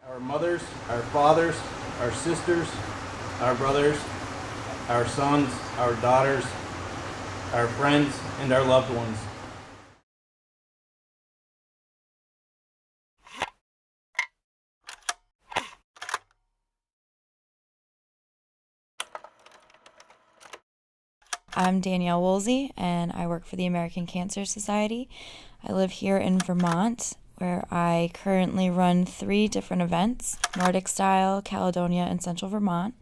Our mothers, our fathers, our sisters, our brothers, our sons, our daughters, our friends, and our loved ones. I'm Danielle Woolsey, and I work for the American Cancer Society. I live here in Vermont, where I currently run 3 different events: Nordic style, Caledonia, and Central Vermont.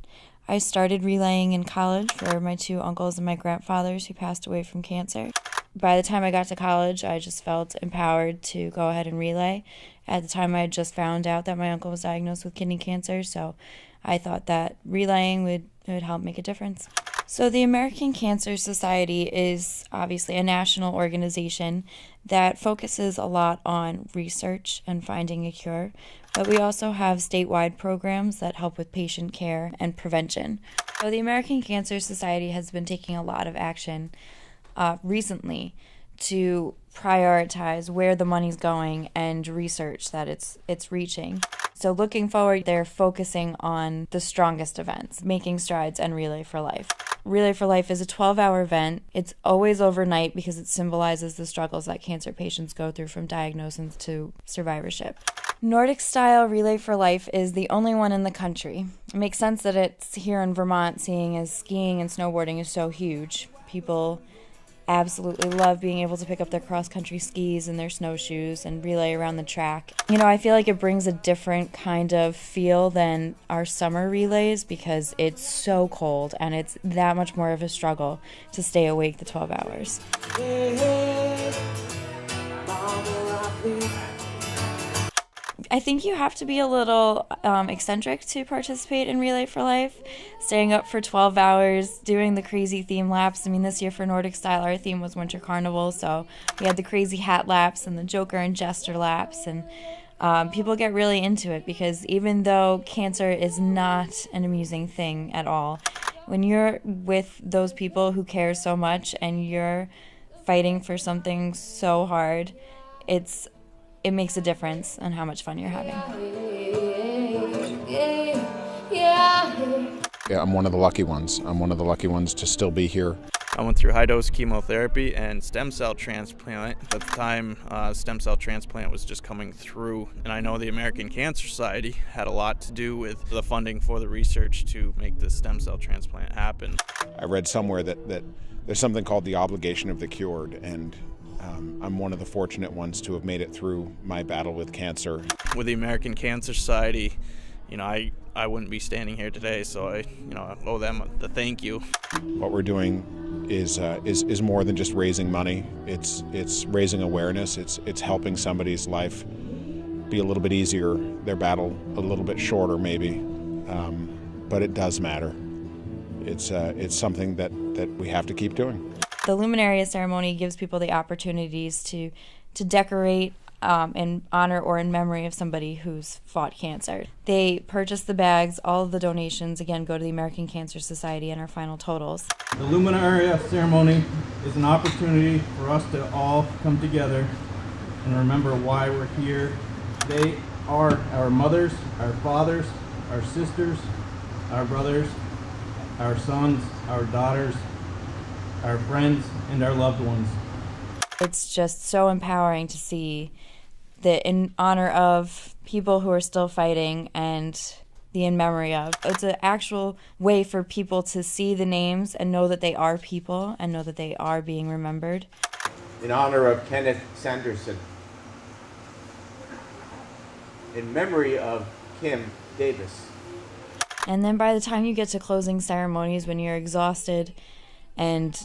I started relaying in college for my 2 uncles and my grandfathers who passed away from cancer. By the time I got to college, I just felt empowered to go ahead and relay. At the time, I had just found out that my uncle was diagnosed with kidney cancer, so I thought that relaying would help make a difference. So the American Cancer Society is obviously a national organization that focuses a lot on research and finding a cure, but we also have statewide programs that help with patient care and prevention. So the American Cancer Society has been taking a lot of action recently to prioritize where the money's going and research that it's reaching. So looking forward, they're focusing on the strongest events, Making Strides and Relay for Life. Relay for Life is a 12-hour event. It's always overnight because it symbolizes the struggles that cancer patients go through from diagnosis to survivorship. Nordic style Relay for Life is the only one in the country. It makes sense that it's here in Vermont, seeing as skiing and snowboarding is so huge. People absolutely love being able to pick up their cross-country skis and their snowshoes and relay around the track. You know, I feel like it brings a different kind of feel than our summer relays because it's so cold and it's that much more of a struggle to stay awake the 12 hours. I think you have to be a little eccentric to participate in Relay for Life. Staying up for 12 hours, doing the crazy theme laps. I mean, this year for Nordic style, our theme was Winter Carnival, so we had the crazy hat laps and the Joker and Jester laps, and people get really into it because even though cancer is not an amusing thing at all, when you're with those people who care so much and you're fighting for something so hard, it makes a difference on how much fun you're having. Yeah, I'm one of the lucky ones. I'm one of the lucky ones to still be here. I went through high-dose chemotherapy and stem cell transplant. At the time, stem cell transplant was just coming through, and I know the American Cancer Society had a lot to do with the funding for the research to make this stem cell transplant happen. I read somewhere that there's something called the obligation of the cured, and I'm one of the fortunate ones to have made it through my battle with cancer. With the American Cancer Society, you know, I wouldn't be standing here today, so I owe them the thank you. What we're doing is more than just raising money. It's raising awareness. It's helping somebody's life be a little bit easier, their battle a little bit shorter maybe, but it does matter. It's something that we have to keep doing. The Luminaria ceremony gives people the opportunities to decorate in honor or in memory of somebody who's fought cancer. They purchase the bags. All of the donations, again, go to the American Cancer Society and our final totals. The Luminaria ceremony is an opportunity for us to all come together and remember why we're here. They are our mothers, our fathers, our sisters, our brothers, our sons, our daughters, our friends, and our loved ones. It's just so empowering to see that in honor of people who are still fighting and the in memory of. It's an actual way for people to see the names and know that they are people and know that they are being remembered. In honor of Kenneth Sanderson. In memory of Kim Davis. And then by the time you get to closing ceremonies, when you're exhausted and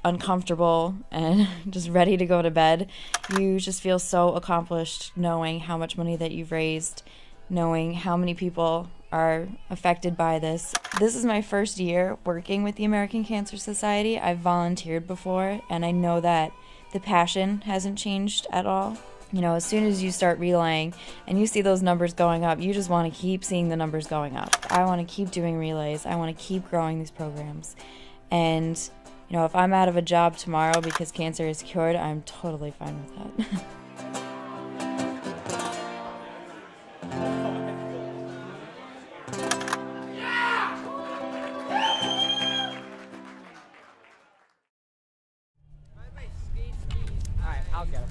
uncomfortable and just ready to go to bed, you just feel so accomplished knowing how much money that you've raised, knowing how many people are affected by this. This is my first year working with the American Cancer Society. I've volunteered before, and I know that the passion hasn't changed at all. You know, as soon as you start relaying and you see those numbers going up, you just want to keep seeing the numbers going up. I want to keep doing relays. I want to keep growing these programs. And, you know, if I'm out of a job tomorrow because cancer is cured, I'm totally fine with that. I'll get him.